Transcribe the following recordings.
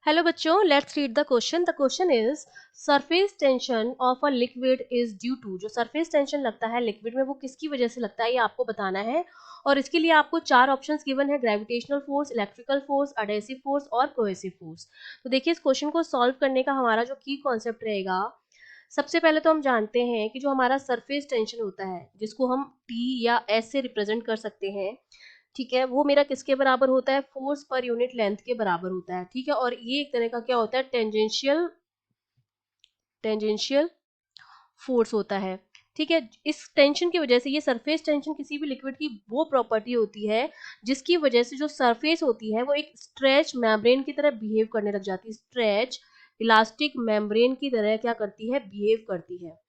Hello बच्चों, let's read the question. The question is surface tension of a liquid is due to. जो surface tension लगता है liquid में वो किसकी वजह से लगता है ये आपको बताना है। और इसके लिए आपको चार ऑप्शंस गिवन है: gravitational force, electrical force, adhesive force और कोहेसिव फोर्स। तो देखिए, इस क्वेश्चन को सॉल्व करने का हमारा जो की कॉन्सेप्ट रहेगा, सबसे पहले तो हम जानते हैं कि जो हमारा सरफेस टेंशन होता है, जिसको हम टी या एस से रिप्रेजेंट कर सकते हैं, ठीक है, वो मेरा किसके बराबर होता है? फोर्स पर यूनिट लेंथ के बराबर होता है। ठीक है, और ये एक तरह का क्या होता है? टेंजेंशियल फोर्स होता है। ठीक है, इस टेंशन की वजह से, ये सरफेस टेंशन किसी भी लिक्विड की वो प्रॉपर्टी होती है जिसकी वजह से जो सरफेस होती है वो एक स्ट्रेच मेम्ब्रेन की तरह बिहेव करने लग जाती है। स्ट्रेच इलास्टिक मेम्ब्रेन की तरह क्या करती है? बिहेव करती है।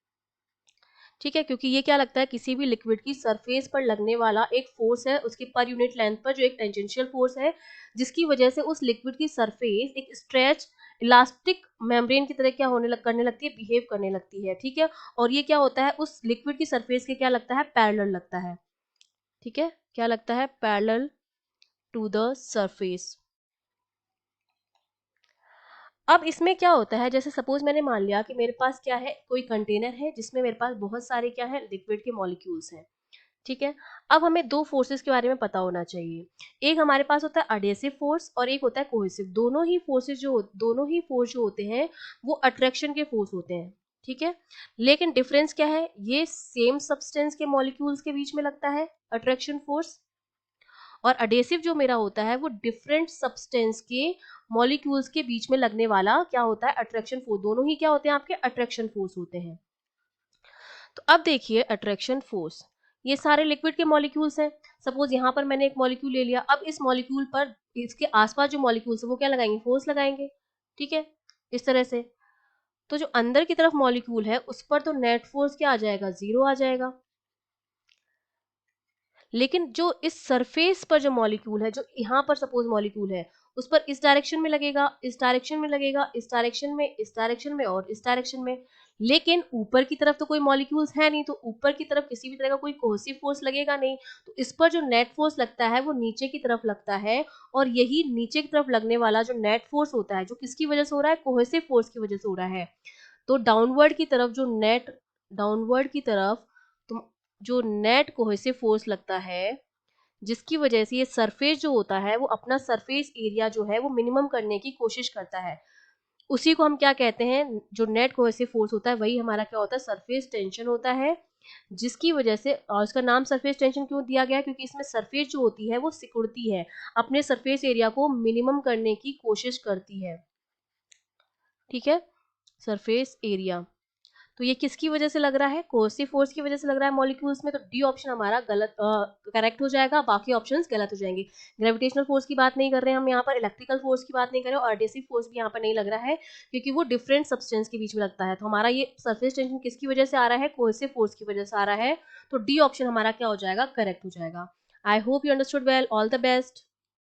ठीक है, क्योंकि ये क्या लगता है, किसी भी लिक्विड की सरफेस पर लगने वाला एक फोर्स है, उसके पर यूनिट लेंथ पर, जो एक टेंजेंशियल फोर्स है, जिसकी वजह से उस लिक्विड की सरफेस एक स्ट्रेच इलास्टिक मेम्ब्रेन की तरह क्या करने लगती है? बिहेव करने लगती है। ठीक है, और ये क्या होता है? उस लिक्विड की सरफेस के क्या लगता है? पैरेलल लगता है। ठीक है, क्या लगता है? Parallel to the surface. अब इसमें क्या होता है, जैसे सपोज मैंने मान लिया कि मेरे पास क्या है, कोई कंटेनर है जिसमें मेरे पास बहुत सारे क्या है, लिक्विड के मॉलिक्यूल्स हैं। ठीक है, अब हमें दो फोर्सेस के बारे में पता होना चाहिए। एक हमारे पास होता है अडेसिव फोर्स और एक होता है कोहेसिव। दोनों ही फोर्स जो होते हैं वो अट्रैक्शन के फोर्स होते हैं। ठीक है, लेकिन डिफरेंस क्या है? ये सेम सब्सटेंस के मॉलिक्यूल्स के बीच में लगता है अट्रैक्शन फोर्स, और अडेसिव जो मेरा होता है वो डिफरेंट सब्सटेंस के मॉलिक्यूल्स के बीच में लगने वाला क्या होता है? Attraction force. दोनों ही क्या होते हैं? आपके अट्रैक्शन फोर्स होते हैं। तो अब देखिए, अट्रैक्शन फोर्स, ये सारे लिक्विड के मॉलिक्यूल्स हैं। सपोज यहाँ पर मैंने एक मॉलिक्यूल ले लिया, अब इस मॉलिक्यूल पर इसके आसपास जो मॉलिक्यूल्स है वो क्या लगाएंगे? फोर्स लगाएंगे। ठीक है, इस तरह से। तो जो अंदर की तरफ मॉलिक्यूल है उस पर तो नेट फोर्स क्या आ जाएगा? 0 आ जाएगा। लेकिन जो इस सरफेस पर जो मॉलिक्यूल है, जो यहाँ पर सपोज मॉलिक्यूल है, उस पर इस डायरेक्शन में लगेगा, इस डायरेक्शन में लगेगा, इस डायरेक्शन में, इस डायरेक्शन में और इस डायरेक्शन में। लेकिन ऊपर की तरफ तो कोई मॉलिक्यूल्स है नहीं, तो ऊपर की तरफ किसी भी तरह का कोई कोहेसिव फोर्स लगेगा नहीं। तो इस पर जो नेट फोर्स लगता है वो नीचे की तरफ लगता है, और यही नीचे की तरफ लगने वाला जो नेट फोर्स होता है, जो किसकी वजह से हो रहा है? कोहेसिव फोर्स की वजह से हो रहा है। तो डाउनवर्ड की तरफ तो जो नेट कोहेसिव फोर्स लगता है, जिसकी वजह से ये सरफेस जो होता है वो अपना सरफेस एरिया जो है वो मिनिमम करने की कोशिश करता है, उसी को हम क्या कहते हैं? जो नेट कोहेसिव फोर्स होता है वही हमारा क्या होता है? सरफेस टेंशन होता है। जिसकी वजह से, और इसका नाम सरफेस टेंशन क्यों दिया गया? क्योंकि इसमें सरफेस जो होती है वो सिकुड़ती है, अपने सरफेस एरिया को मिनिमम करने की कोशिश करती है। ठीक है, सरफेस एरिया। तो ये किसकी वजह से लग रहा है? कोहेसिव फोर्स की वजह से लग रहा है मॉलिक्यूल्स में। तो डी ऑप्शन हमारा गलत, करेक्ट हो जाएगा, बाकी ऑप्शंस गलत हो जाएंगे। ग्रेविटेशनल फोर्स की बात नहीं कर रहे हैं हम यहाँ पर, इलेक्ट्रिकल फोर्स की बात नहीं कर रहे हैं, और एडहेसिव फोर्स भी यहाँ पर नहीं लग रहा है, क्योंकि वो डिफरेंट सब्सटेंस के बीच में लगता है। तो हमारा ये सरफेस टेंशन किसकी वजह से आ रहा है? कोहेसिव फोर्स की वजह से आ रहा है। तो डी ऑप्शन हमारा क्या हो जाएगा? करेक्ट हो जाएगा। I hope you understood well. All the best.